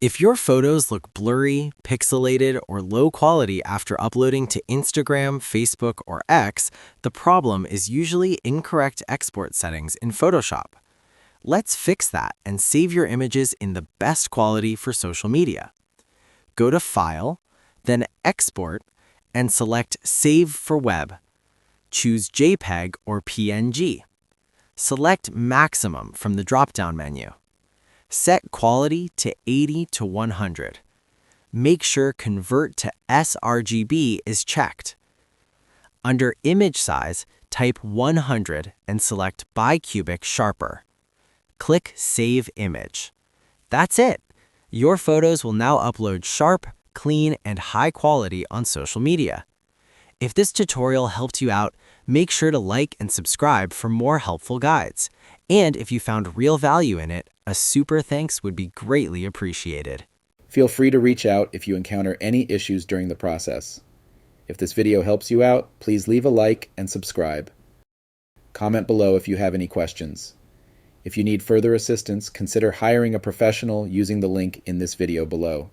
If your photos look blurry, pixelated, or low quality after uploading to Instagram, Facebook, or X, the problem is usually incorrect export settings in Photoshop. Let's fix that and save your images in the best quality for social media. Go to File, then Export, and select Save for Web. Choose JPEG or PNG. Select Maximum from the drop-down menu. Set quality to 80 to 100. Make sure Convert to sRGB is checked. Under Image Size, type 100 and select Bicubic Sharper. Click Save Image. That's it! Your photos will now upload sharp, clean, and high quality on social media. If this tutorial helped you out, make sure to like and subscribe for more helpful guides. And if you found real value in it, a super thanks would be greatly appreciated. Feel free to reach out if you encounter any issues during the process. If this video helps you out, please leave a like and subscribe. Comment below if you have any questions. If you need further assistance, consider hiring a professional using the link in this video below.